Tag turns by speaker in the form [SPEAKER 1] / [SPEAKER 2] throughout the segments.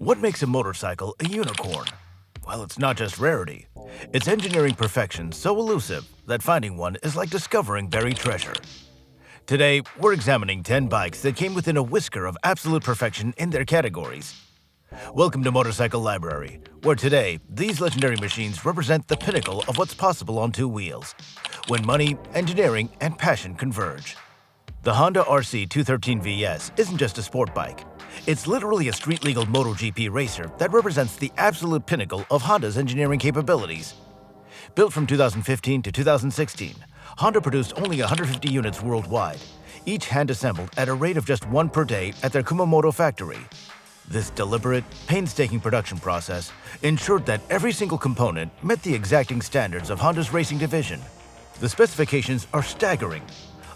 [SPEAKER 1] What makes a motorcycle a unicorn? Well, it's not just rarity. It's engineering perfection so elusive that finding one is like discovering buried treasure. Today, we're examining 10 bikes that came within a whisker of absolute perfection in their categories. Welcome to Motorcycle Library, where today, these legendary machines represent the pinnacle of what's possible on two wheels, when money, engineering, and passion converge. The Honda RC 213 VS isn't just a sport bike. It's literally a street-legal MotoGP racer that represents the absolute pinnacle of Honda's engineering capabilities. Built from 2015 to 2016, Honda produced only 150 units worldwide, each hand-assembled at a rate of just one per day at their Kumamoto factory. This deliberate, painstaking production process ensured that every single component met the exacting standards of Honda's racing division. The specifications are staggering.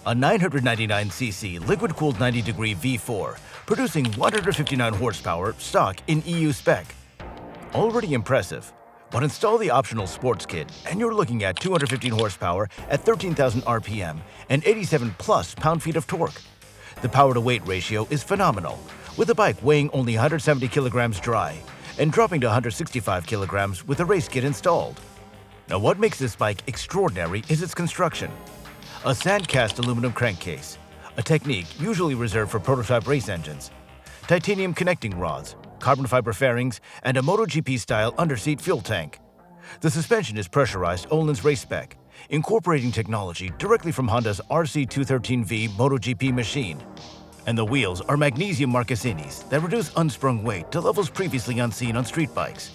[SPEAKER 1] A 999cc liquid-cooled 90-degree V4 producing 159 horsepower stock in EU spec. Already impressive, but install the optional sports kit and you're looking at 215 horsepower at 13,000 RPM and 87 plus pound-feet of torque. The power-to-weight ratio is phenomenal, with the bike weighing only 170 kilograms dry and dropping to 165 kilograms with the race kit installed. Now, what makes this bike extraordinary is its construction. A sand-cast aluminum crankcase, a technique usually reserved for prototype race engines, titanium connecting rods, carbon fiber fairings, and a MotoGP-style underseat fuel tank. The suspension is pressurized Öhlins race spec, incorporating technology directly from Honda's RC 213V MotoGP machine. And the wheels are magnesium marquesinis that reduce unsprung weight to levels previously unseen on street bikes.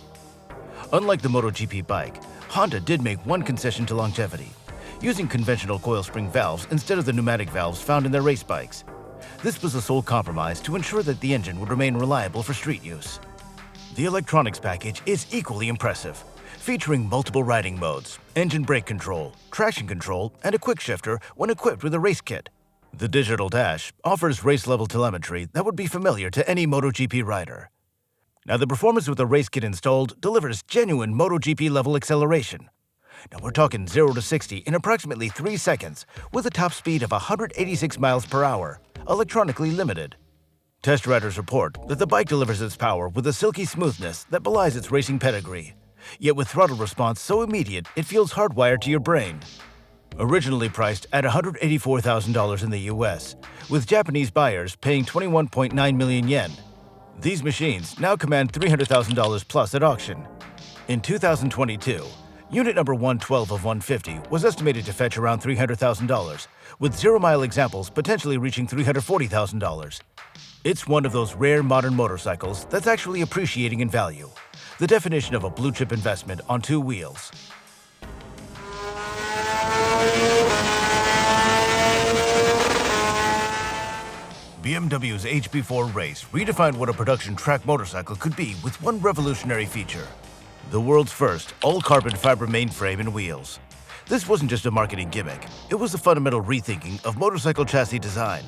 [SPEAKER 1] Unlike the MotoGP bike, Honda did make one concession to longevity, using conventional coil spring valves instead of the pneumatic valves found in their race bikes. This was the sole compromise to ensure that the engine would remain reliable for street use. The electronics package is equally impressive, featuring multiple riding modes, engine brake control, traction control, and a quick shifter when equipped with a race kit. The digital dash offers race-level telemetry that would be familiar to any MotoGP rider. Now, the performance with the race kit installed delivers genuine MotoGP-level acceleration. Now, we're talking 0 to 60 in approximately 3 seconds with a top speed of 186 miles per hour, electronically limited. Test riders report that the bike delivers its power with a silky smoothness that belies its racing pedigree, yet with throttle response so immediate it feels hardwired to your brain. Originally priced at $184,000 in the US, with Japanese buyers paying 21.9 million yen, these machines now command $300,000 plus at auction. In 2022, unit number 112 of 150 was estimated to fetch around $300,000, with 0-mile examples potentially reaching $340,000. It's one of those rare modern motorcycles that's actually appreciating in value, the definition of a blue-chip investment on two wheels. BMW's HB4 Race redefined what a production track motorcycle could be with one revolutionary feature: the world's first all-carbon fiber mainframe and wheels. This wasn't just a marketing gimmick, it was a fundamental rethinking of motorcycle chassis design.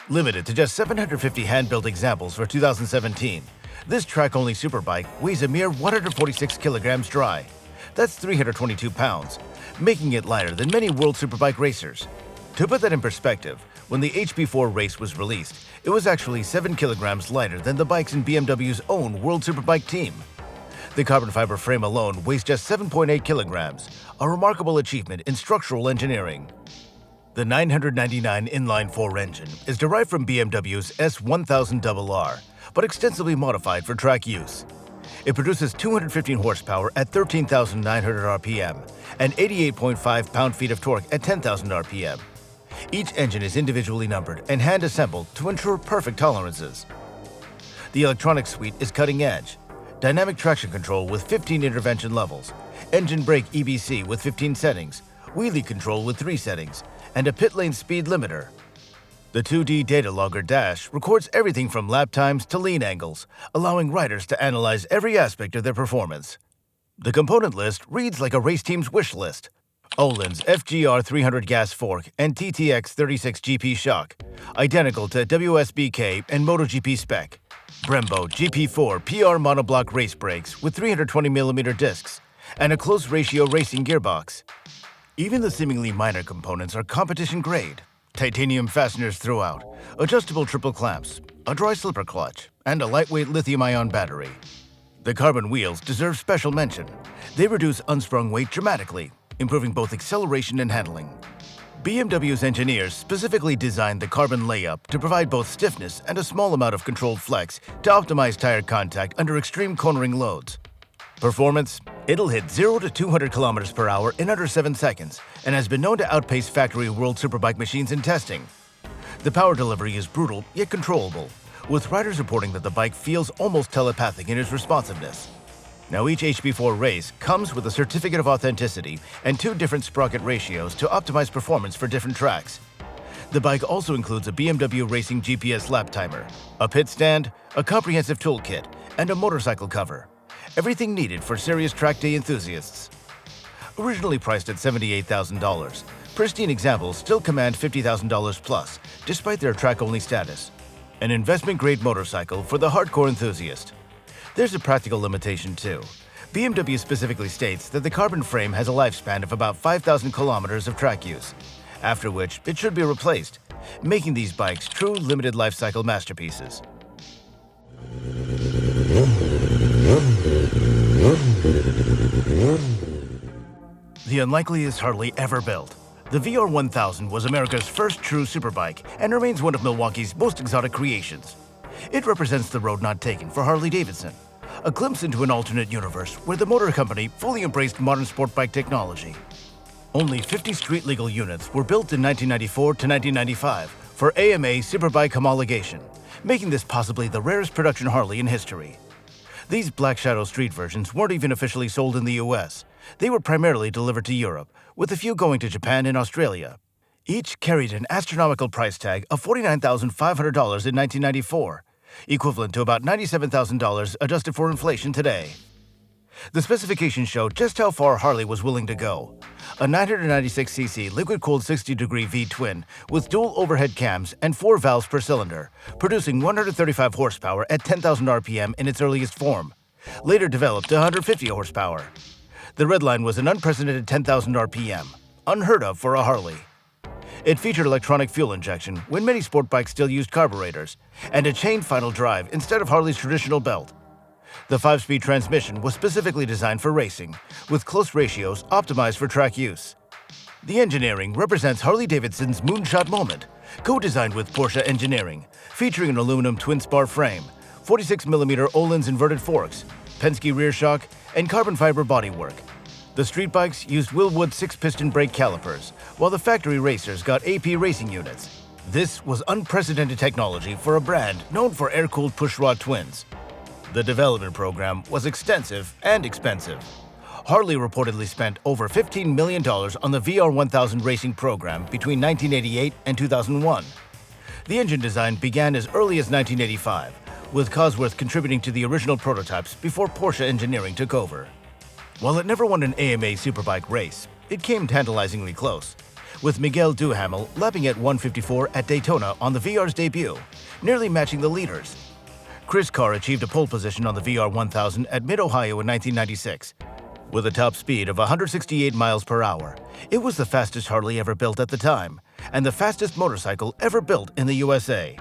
[SPEAKER 1] Limited to just 750 hand-built examples for 2017, this track-only superbike weighs a mere 146 kilograms dry. That's 322 pounds, making it lighter than many world superbike racers. To put that in perspective, when the HB4 Race was released, it was actually 7 kilograms lighter than the bikes in BMW's own World Superbike team. The carbon fiber frame alone weighs just 7.8 kilograms, a remarkable achievement in structural engineering. The 999 inline-4 engine is derived from BMW's S1000RR, but extensively modified for track use. It produces 215 horsepower at 13,900 RPM and 88.5 pound-feet of torque at 10,000 RPM. Each engine is individually numbered and hand-assembled to ensure perfect tolerances. The electronics suite is cutting-edge. Dynamic traction control with 15 intervention levels, engine brake EBC with 15 settings, wheelie control with 3 settings, and a pit lane speed limiter. The 2D data logger dash records everything from lap times to lean angles, allowing riders to analyze every aspect of their performance. The component list reads like a race team's wish list. Öhlins FGR 300 gas fork and TTX 36 GP shock, identical to WSBK and MotoGP spec. Brembo GP4 PR monoblock race brakes with 320mm discs, and a close ratio racing gearbox. Even the seemingly minor components are competition grade. Titanium fasteners throughout, adjustable triple clamps, a dry slipper clutch, and a lightweight lithium-ion battery. The carbon wheels deserve special mention. They reduce unsprung weight dramatically, improving both acceleration and handling. BMW's engineers specifically designed the carbon layup to provide both stiffness and a small amount of controlled flex to optimize tire contact under extreme cornering loads. Performance? It'll hit 0 to 200 kilometers per hour in under 7 seconds and has been known to outpace factory world superbike machines in testing. The power delivery is brutal yet controllable, with riders reporting that the bike feels almost telepathic in its responsiveness. Now, each HB4 race comes with a certificate of authenticity and 2 different sprocket ratios to optimize performance for different tracks. The bike also includes a BMW Racing GPS lap timer, a pit stand, a comprehensive toolkit, and a motorcycle cover. Everything needed for serious track day enthusiasts. Originally priced at $78,000, pristine examples still command $50,000 plus, despite their track-only status. An investment-grade motorcycle for the hardcore enthusiast. There's a practical limitation too. BMW specifically states that the carbon frame has a lifespan of about 5,000 kilometers of track use, after which it should be replaced, making these bikes true limited life cycle masterpieces. The unlikeliest Harley ever built. The VR1000 was America's first true superbike and remains one of Milwaukee's most exotic creations. It represents the road not taken for Harley-Davidson, a glimpse into an alternate universe where the motor company fully embraced modern sport bike technology. Only 50 street-legal units were built in 1994 to 1995 for AMA Superbike homologation, making this possibly the rarest production Harley in history. These Black Shadow street versions weren't even officially sold in the US. They were primarily delivered to Europe, with a few going to Japan and Australia. Each carried an astronomical price tag of $49,500 in 1994, equivalent to about $97,000 adjusted for inflation today. The specifications show just how far Harley was willing to go. A 996cc liquid-cooled 60-degree V-twin with dual overhead cams and 4 valves per cylinder, producing 135 horsepower at 10,000 RPM in its earliest form, later developed to 150 horsepower. The Redline was an unprecedented 10,000 RPM, unheard of for a Harley. It featured electronic fuel injection when many sport bikes still used carburetors, and a chained final drive instead of Harley's traditional belt. The 5-speed transmission was specifically designed for racing, with close ratios optimized for track use. The engineering represents Harley-Davidson's moonshot moment, co-designed with Porsche Engineering, featuring an aluminum twin-spar frame, 46mm Öhlins inverted forks, Penske rear shock, and carbon fiber bodywork. The street bikes used Wilwood 6-piston brake calipers, while the factory racers got AP racing units. This was unprecedented technology for a brand known for air-cooled pushrod twins. The development program was extensive and expensive. Harley reportedly spent over $15 million on the VR1000 racing program between 1988 and 2001. The engine design began as early as 1985, with Cosworth contributing to the original prototypes before Porsche Engineering took over. While it never won an AMA Superbike race, it came tantalizingly close, with Miguel Duhamel lapping at 154 at Daytona on the VR's debut, nearly matching the leaders. Chris Carr achieved a pole position on the VR1000 at Mid-Ohio in 1996. With a top speed of 168 miles per hour, it was the fastest Harley ever built at the time, and the fastest motorcycle ever built in the USA.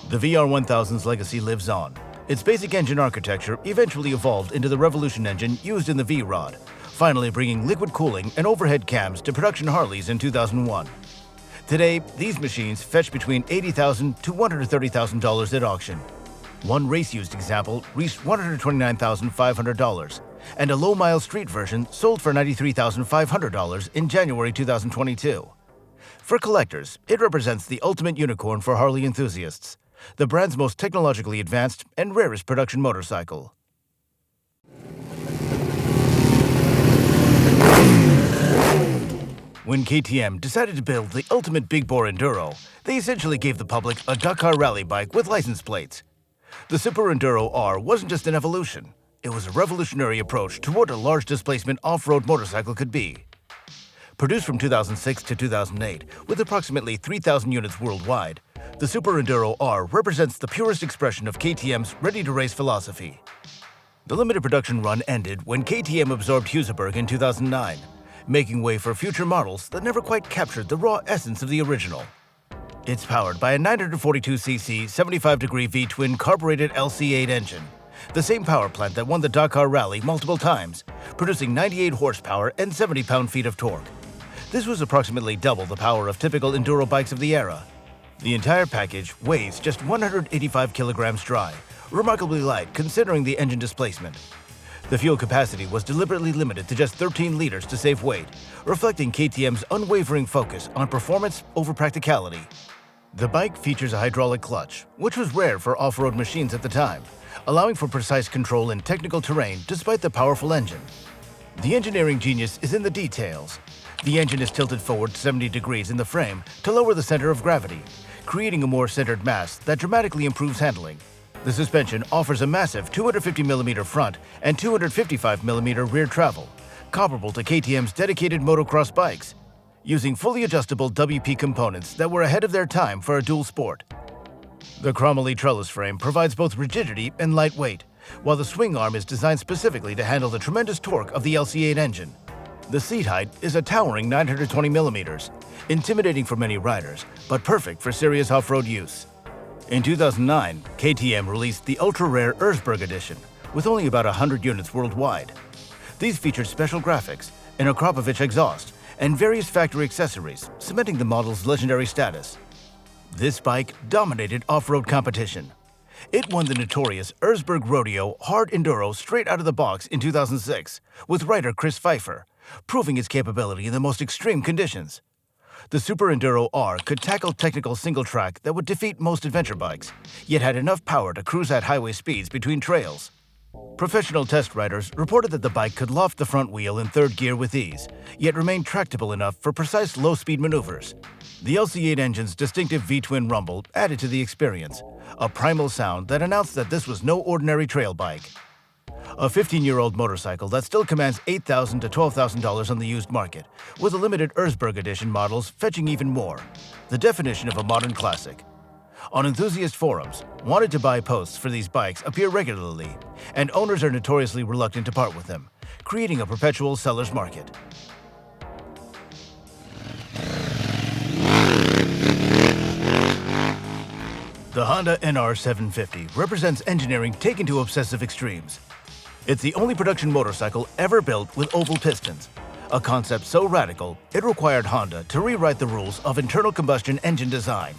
[SPEAKER 1] The VR1000's legacy lives on. Its basic engine architecture eventually evolved into the Revolution engine used in the V-Rod, finally bringing liquid cooling and overhead cams to production Harleys in 2001. Today, these machines fetch between $80,000 to $130,000 at auction. One race-used example reached $129,500, and a low-mile street version sold for $93,500 in January 2022. For collectors, it represents the ultimate unicorn for Harley enthusiasts, the brand's most technologically advanced and rarest production motorcycle. When KTM decided to build the ultimate big-bore enduro, they essentially gave the public a Dakar rally bike with license plates. The Super Enduro R wasn't just an evolution, it was a revolutionary approach to what a large displacement off-road motorcycle could be. Produced from 2006 to 2008, with approximately 3,000 units worldwide, the Super Enduro R represents the purest expression of KTM's ready-to-race philosophy. The limited production run ended when KTM absorbed HUSABERG in 2009, making way for future models that never quite captured the raw essence of the original. It's powered by a 942cc 75-degree V-twin carbureted LC8 engine, the same power plant that won the Dakar Rally multiple times, producing 98 horsepower and 70 pound-feet of torque. This was approximately double the power of typical enduro bikes of the era. The entire package weighs just 185 kilograms dry, remarkably light considering the engine displacement. The fuel capacity was deliberately limited to just 13 liters to save weight, reflecting KTM's unwavering focus on performance over practicality. The bike features a hydraulic clutch, which was rare for off-road machines at the time, allowing for precise control in technical terrain despite the powerful engine. The engineering genius is in the details. The engine is tilted forward 70 degrees in the frame to lower the center of gravity, creating a more centered mass that dramatically improves handling. The suspension offers a massive 250mm front and 255mm rear travel, comparable to KTM's dedicated motocross bikes, using fully adjustable WP components that were ahead of their time for a dual sport. The chromoly trellis frame provides both rigidity and lightweight, while the swing arm is designed specifically to handle the tremendous torque of the LC8 engine. The seat height is a towering 920mm, intimidating for many riders, but perfect for serious off-road use. In 2009, KTM released the ultra-rare Erzberg edition, with only about 100 units worldwide. These featured special graphics, an Akrapovic exhaust, and various factory accessories, cementing the model's legendary status. This bike dominated off-road competition. It won the notorious Erzberg Rodeo Hard Enduro straight out of the box in 2006, with rider Chris Pfeiffer, proving its capability in the most extreme conditions. The Super Enduro R could tackle technical single track that would defeat most adventure bikes, yet had enough power to cruise at highway speeds between trails. Professional test riders reported that the bike could loft the front wheel in third gear with ease, yet remain tractable enough for precise low-speed maneuvers. The LC8 engine's distinctive V-twin rumble added to the experience, a primal sound that announced that this was no ordinary trail bike. A 15-year-old motorcycle that still commands $8,000 to $12,000 on the used market, with the limited Erzberg edition models fetching even more, the definition of a modern classic. On enthusiast forums, wanted-to-buy posts for these bikes appear regularly, and owners are notoriously reluctant to part with them, creating a perpetual seller's market. The Honda NR750 represents engineering taken to obsessive extremes. It's the only production motorcycle ever built with oval pistons, a concept so radical it required Honda to rewrite the rules of internal combustion engine design.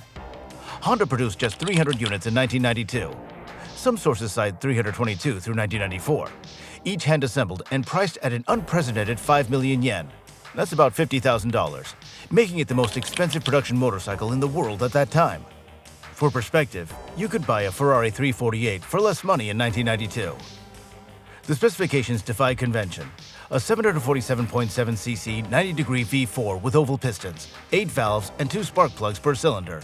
[SPEAKER 1] Honda produced just 300 units in 1992. Some sources cite 322 through 1994, each hand-assembled and priced at an unprecedented 5 million yen. That's about $50,000, making it the most expensive production motorcycle in the world at that time. For perspective, you could buy a Ferrari 348 for less money in 1992. The specifications defy convention. A 747.7cc 90-degree V4 with oval pistons, 8 valves, and 2 spark plugs per cylinder,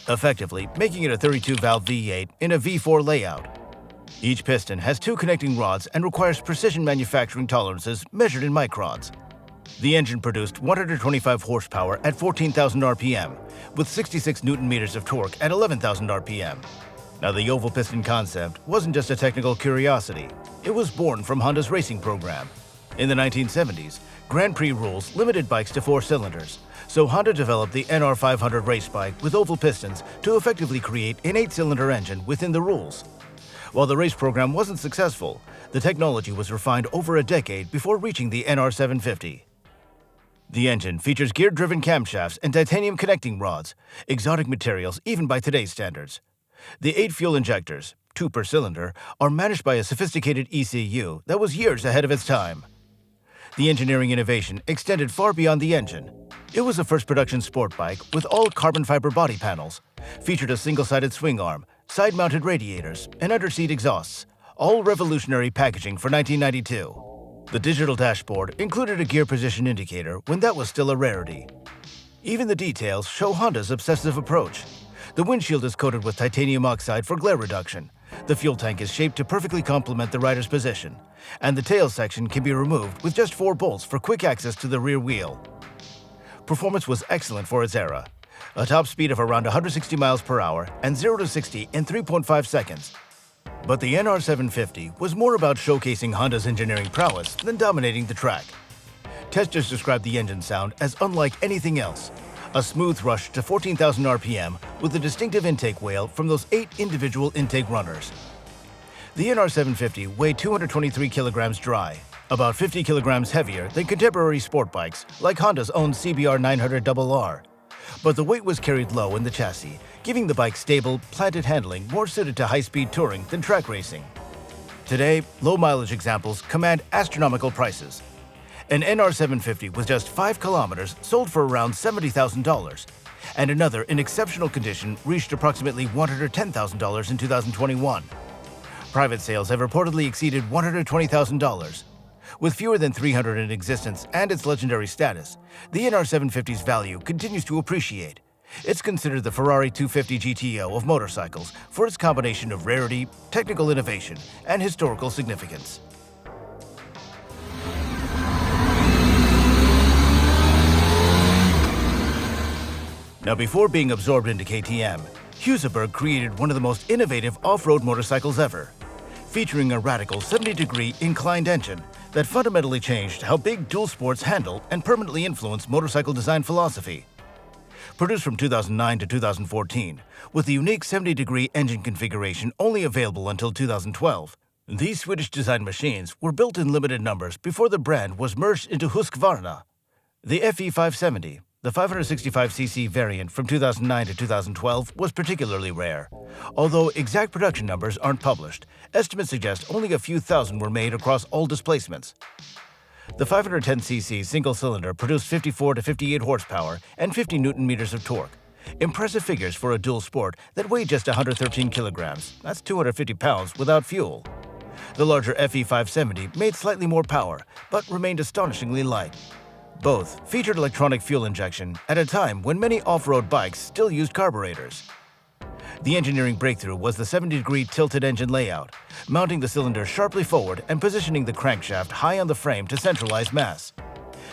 [SPEAKER 1] effectively making it a 32-valve V8 in a V4 layout. Each piston has 2 connecting rods and requires precision manufacturing tolerances measured in microns. The engine produced 125 horsepower at 14,000 RPM, with 66 Newton-meters of torque at 11,000 RPM. Now, the oval piston concept wasn't just a technical curiosity. It was born from Honda's racing program. In the 1970s, Grand Prix rules limited bikes to 4 cylinders, so Honda developed the NR500 race bike with oval pistons to effectively create an 8-cylinder engine within the rules. While the race program wasn't successful, the technology was refined over a decade before reaching the NR750. The engine features gear-driven camshafts and titanium connecting rods, exotic materials even by today's standards. The 8 fuel injectors, 2 per cylinder, are managed by a sophisticated ECU that was years ahead of its time. The engineering innovation extended far beyond the engine. It was the first production sport bike with all carbon fiber body panels, featured a single-sided swing arm, side-mounted radiators, and under-seat exhausts, all revolutionary packaging for 1992. The digital dashboard included a gear position indicator when that was still a rarity. Even the details show Honda's obsessive approach. The windshield is coated with titanium oxide for glare reduction. The fuel tank is shaped to perfectly complement the rider's position, and the tail section can be removed with just 4 bolts for quick access to the rear wheel. Performance was excellent for its era. A top speed of around 160 miles per hour and 0 to 60 in 3.5 seconds. But the NR750 was more about showcasing Honda's engineering prowess than dominating the track. Testers described the engine sound as unlike anything else, a smooth rush to 14,000 RPM with a distinctive intake wail from those 8 individual intake runners. The NR750 weighed 223 kilograms dry, about 50 kilograms heavier than contemporary sport bikes like Honda's own CBR 900RR. But the weight was carried low in the chassis, giving the bike stable, planted handling more suited to high-speed touring than track racing. Today, low-mileage examples command astronomical prices. An NR750 with just 5 kilometers sold for around $70,000, and another in exceptional condition reached approximately $110,000 in 2021. Private sales have reportedly exceeded $120,000. With fewer than 300 in existence and its legendary status, the NR750's value continues to appreciate. It's considered the Ferrari 250 GTO of motorcycles for its combination of rarity, technical innovation, and historical significance. Now, before being absorbed into KTM, HUSABERG created one of the most innovative off-road motorcycles ever, featuring a radical 70-degree inclined engine that fundamentally changed how big dual sports handle and permanently influenced motorcycle design philosophy. Produced from 2009 to 2014, with the unique 70-degree engine configuration only available until 2012, these Swedish-designed machines were built in limited numbers before the brand was merged into Husqvarna. The FE570, the 565cc variant from 2009 to 2012, was particularly rare. Although exact production numbers aren't published, estimates suggest only a few thousand were made across all displacements. The 510cc single-cylinder produced 54 to 58 horsepower and 50 newton-meters of torque. Impressive figures for a dual sport that weighed just 113 kilograms. That's 250 pounds without fuel. The larger FE570 made slightly more power, but remained astonishingly light. Both featured electronic fuel injection at a time when many off-road bikes still used carburetors. The engineering breakthrough was the 70-degree tilted engine layout, mounting the cylinder sharply forward and positioning the crankshaft high on the frame to centralize mass.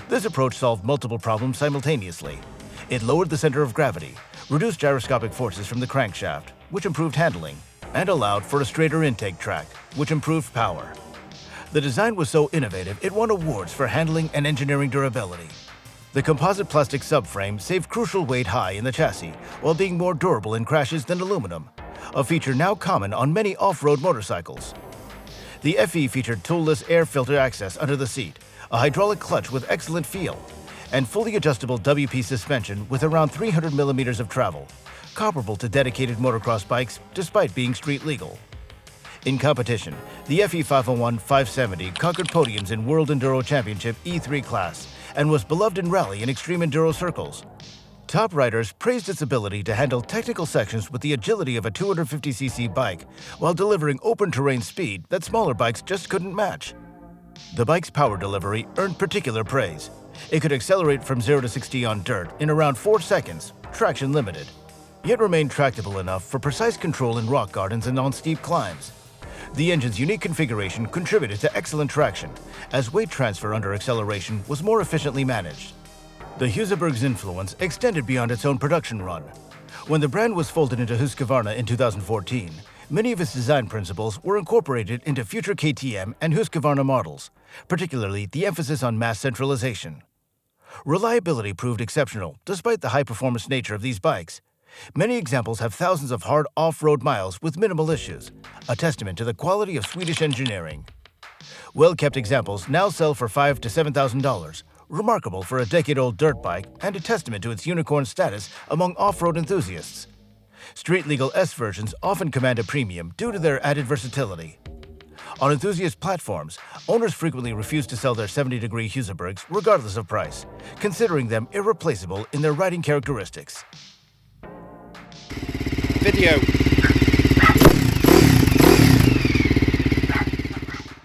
[SPEAKER 1] This approach solved multiple problems simultaneously. It lowered the center of gravity, reduced gyroscopic forces from the crankshaft, which improved handling, and allowed for a straighter intake tract, which improved power. The design was so innovative it won awards for handling and engineering durability. The composite plastic subframe saved crucial weight high in the chassis while being more durable in crashes than aluminum, a feature now common on many off-road motorcycles. The FE featured toolless air filter access under the seat, a hydraulic clutch with excellent feel, and fully adjustable WP suspension with around 300 millimeters of travel, comparable to dedicated motocross bikes despite being street legal. In competition, the FE501-570 conquered podiums in World Enduro Championship E3 class and was beloved in rally and extreme enduro circles. Top riders praised its ability to handle technical sections with the agility of a 250cc bike while delivering open terrain speed that smaller bikes just couldn't match. The bike's power delivery earned particular praise. It could accelerate from 0 to 60 on dirt in around 4 seconds, traction limited, yet remained tractable enough for precise control in rock gardens and on steep climbs. The engine's unique configuration contributed to excellent traction, as weight transfer under acceleration was more efficiently managed. The HUSABERG's influence extended beyond its own production run. When the brand was folded into Husqvarna in 2014, many of its design principles were incorporated into future KTM and Husqvarna models, particularly the emphasis on mass centralization. Reliability proved exceptional despite the high-performance nature of these bikes. Many examples have thousands of hard off-road miles with minimal issues, a testament to the quality of Swedish engineering. Well-kept examples now sell for $5,000 to $7,000, remarkable for a decade-old dirt bike and a testament to its unicorn status among off-road enthusiasts. Street-legal S versions often command a premium due to their added versatility. On enthusiast platforms, owners frequently refuse to sell their 70-degree HUSABERGs regardless of price, considering them irreplaceable in their riding characteristics.
[SPEAKER 2] Video.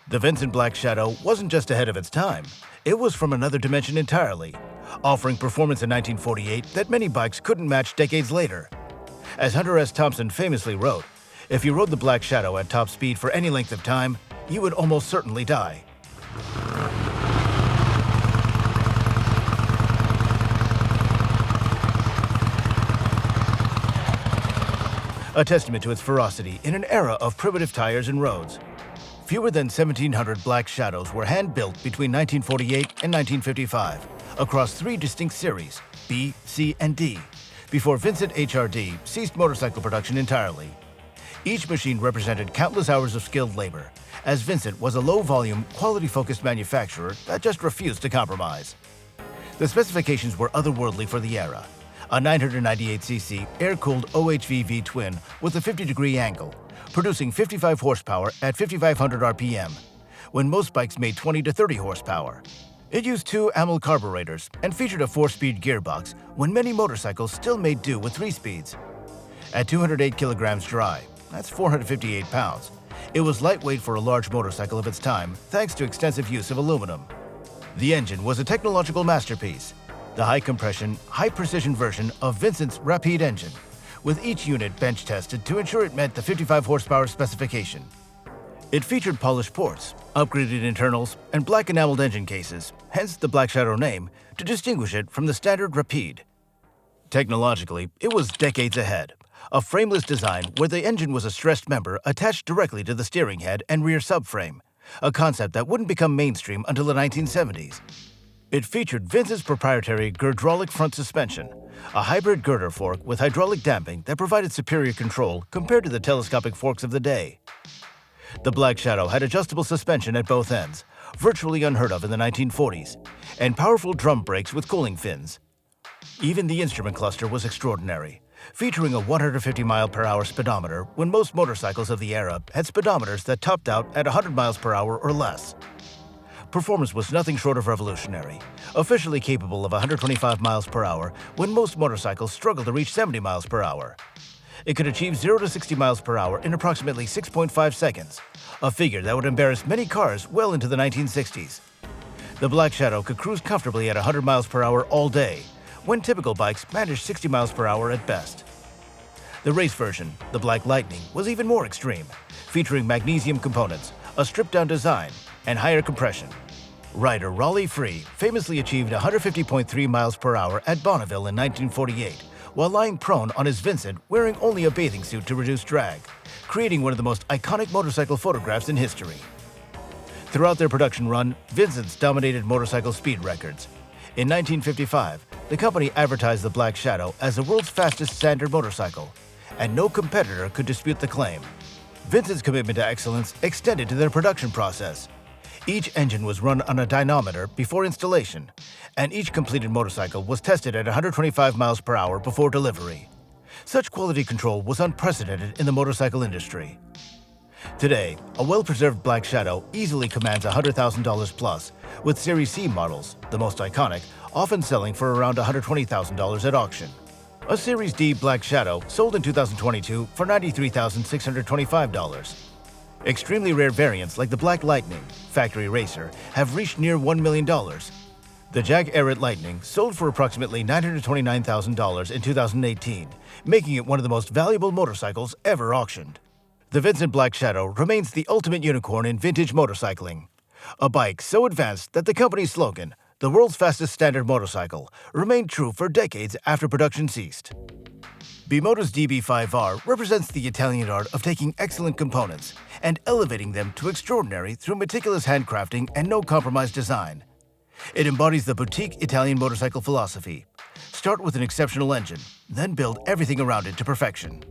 [SPEAKER 1] The Vincent Black Shadow wasn't just ahead of its time, it was from another dimension entirely, offering performance in 1948 that many bikes couldn't match decades later. As Hunter S. Thompson famously wrote, if you rode the Black Shadow at top speed for any length of time, you would almost certainly die. A testament to its ferocity in an era of primitive tires and roads. Fewer than 1,700 Black Shadows were hand-built between 1948 and 1955 across 3 distinct series, B, C, and D, before Vincent HRD ceased motorcycle production entirely. Each machine represented countless hours of skilled labor, as Vincent was a low-volume, quality-focused manufacturer that just refused to compromise. The specifications were otherworldly for the era. A 998cc air-cooled OHV V-twin with a 50-degree angle, producing 55 horsepower at 5,500 RPM, when most bikes made 20 to 30 horsepower. It used 2 AML carburetors and featured a 4-speed gearbox when many motorcycles still made do with 3 speeds. At 208 kilograms dry, that's 458 pounds, it was lightweight for a large motorcycle of its time thanks to extensive use of aluminum. The engine was a technological masterpiece, the high-compression, high-precision version of Vincent's Rapide engine, with each unit bench-tested to ensure it met the 55 horsepower specification. It featured polished ports, upgraded internals, and black enameled engine cases, hence the Black Shadow name, to distinguish it from the standard Rapide. Technologically, it was decades ahead. A frameless design where the engine was a stressed member attached directly to the steering head and rear subframe, a concept that wouldn't become mainstream until the 1970s. It featured Vincent's proprietary girdrolic front suspension, a hybrid girder fork with hydraulic damping that provided superior control compared to the telescopic forks of the day. The Black Shadow had adjustable suspension at both ends, virtually unheard of in the 1940s, and powerful drum brakes with cooling fins. Even the instrument cluster was extraordinary, featuring a 150 mph speedometer when most motorcycles of the era had speedometers that topped out at 100 mph or less. Performance was nothing short of revolutionary, officially capable of 125 mph when most motorcycles struggled to reach 70 mph. It could achieve 0 to 60 mph in approximately 6.5 seconds, a figure that would embarrass many cars well into the 1960s. The Black Shadow could cruise comfortably at 100 mph all day, when typical bikes managed 60 mph at best. The race version, the Black Lightning, was even more extreme, featuring magnesium components, a stripped-down design, and higher compression. Rider Raleigh Free famously achieved 150.3 mph at Bonneville in 1948, while lying prone on his Vincent wearing only a bathing suit to reduce drag, creating one of the most iconic motorcycle photographs in history. Throughout their production run, Vincent's dominated motorcycle speed records. In 1955, the company advertised the Black Shadow as the world's fastest standard motorcycle, and no competitor could dispute the claim. Vincent's commitment to excellence extended to their production process. Each engine was run on a dynamometer before installation, and each completed motorcycle was tested at 125 mph before delivery. Such quality control was unprecedented in the motorcycle industry. Today, a well-preserved Black Shadow easily commands $100,000 plus, with Series C models, the most iconic, often selling for around $120,000 at auction. A Series D Black Shadow sold in 2022 for $93,625. Extremely rare variants like the Black Lightning, Factory Racer, have reached near $1 million. The Jag Arid Lightning sold for approximately $929,000 in 2018, making it one of the most valuable motorcycles ever auctioned. The Vincent Black Shadow remains the ultimate unicorn in vintage motorcycling. A bike so advanced that the company's slogan, "The world's fastest standard motorcycle," remained true for decades after production ceased. BIMOTA's DB5R represents the Italian art of taking excellent components and elevating them to extraordinary through meticulous handcrafting and no-compromise design. It embodies the boutique Italian motorcycle philosophy. Start with an exceptional engine, then build everything around it to perfection.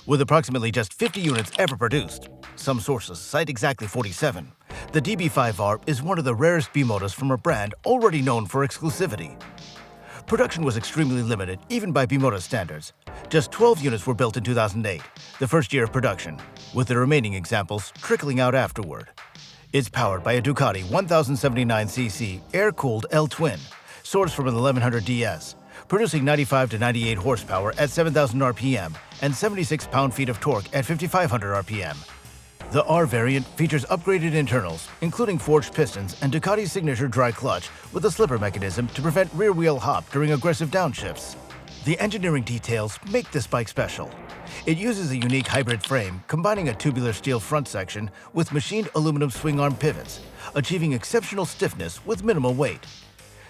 [SPEAKER 1] With approximately just 50 units ever produced, some sources cite exactly 47, the DB5R is one of the rarest BIMOTAs from a brand already known for exclusivity. Production was extremely limited, even by BIMOTA standards. Just 12 units were built in 2008, the first year of production, with the remaining examples trickling out afterward. It's powered by a Ducati 1079cc air-cooled L-twin, sourced from an 1100 DS, producing 95 to 98 horsepower at 7,000 RPM and 76 pound-feet of torque at 5,500 RPM. The R variant features upgraded internals, including forged pistons and Ducati's signature dry clutch with a slipper mechanism to prevent rear-wheel hop during aggressive downshifts. The engineering details make this bike special. It uses a unique hybrid frame combining a tubular steel front section with machined aluminum swing arm pivots, achieving exceptional stiffness with minimal weight.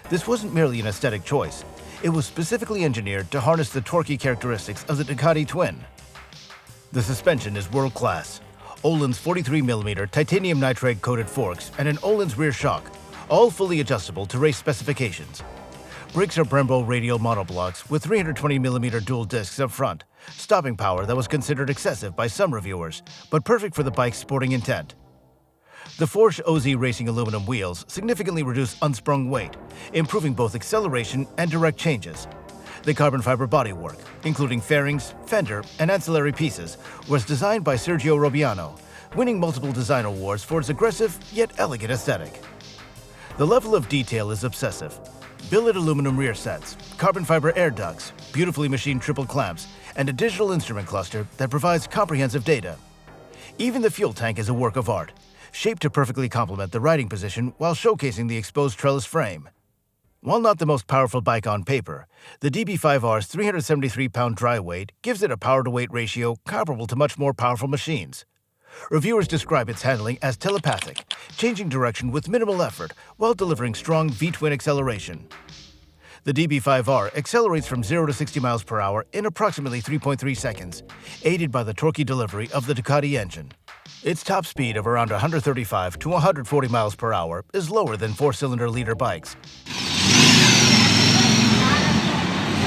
[SPEAKER 1] This wasn't merely an aesthetic choice. It was specifically engineered to harness the torquey characteristics of the Ducati twin. The suspension is world-class. Öhlins 43mm titanium nitride-coated forks and an Öhlins rear shock, all fully adjustable to race specifications. Brakes are Brembo radial monoblocks with 320mm dual discs up front, stopping power that was considered excessive by some reviewers, but perfect for the bike's sporting intent. The Forge OZ Racing aluminum wheels significantly reduce unsprung weight, improving both acceleration and direct changes. The carbon fiber bodywork, including fairings, fender, and ancillary pieces, was designed by Sergio Robiano, winning multiple design awards for its aggressive yet elegant aesthetic. The level of detail is obsessive. Billet aluminum rear sets, carbon fiber air ducts, beautifully machined triple clamps, and a digital instrument cluster that provides comprehensive data. Even the fuel tank is a work of art, shaped to perfectly complement the riding position while showcasing the exposed trellis frame. While not the most powerful bike on paper, the DB5R's 373-pound dry weight gives it a power-to-weight ratio comparable to much more powerful machines. Reviewers describe its handling as telepathic, changing direction with minimal effort while delivering strong V-twin acceleration. The DB5R accelerates from 0 to 60 miles per hour in approximately 3.3 seconds, aided by the torquey delivery of the Ducati engine. Its top speed of around 135 to 140 miles per hour is lower than four-cylinder liter bikes.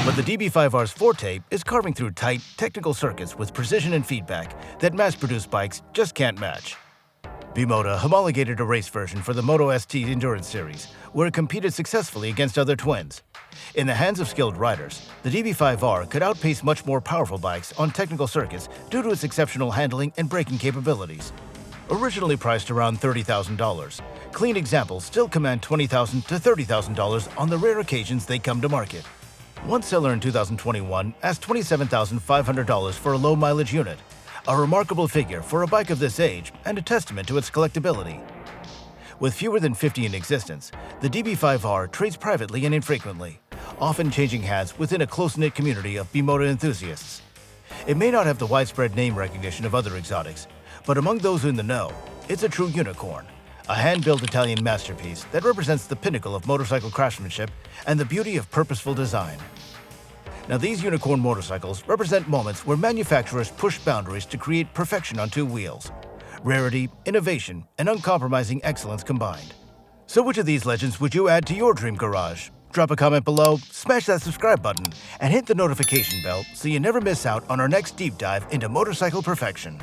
[SPEAKER 1] But the DB5R's forte is carving through tight, technical circuits with precision and feedback that mass-produced bikes just can't match. BIMOTA homologated a race version for the Moto ST Endurance Series, where it competed successfully against other twins. In the hands of skilled riders, the DB5R could outpace much more powerful bikes on technical circuits due to its exceptional handling and braking capabilities. Originally priced around $30,000, clean examples still command $20,000 to $30,000 on the rare occasions they come to market. One seller in 2021 asked $27,500 for a low-mileage unit, a remarkable figure for a bike of this age and a testament to its collectability. With fewer than 50 in existence, the DB5R trades privately and infrequently, often changing hands within a close-knit community of BIMOTA enthusiasts. It may not have the widespread name recognition of other exotics, but among those in the know, it's a true unicorn, a hand-built Italian masterpiece that represents the pinnacle of motorcycle craftsmanship and the beauty of purposeful design. Now, these unicorn motorcycles represent moments where manufacturers push boundaries to create perfection on two wheels. Rarity, innovation, and uncompromising excellence combined. So which of these legends would you add to your dream garage? Drop a comment below, smash that subscribe button, and hit the notification bell so you never miss out on our next deep dive into motorcycle perfection.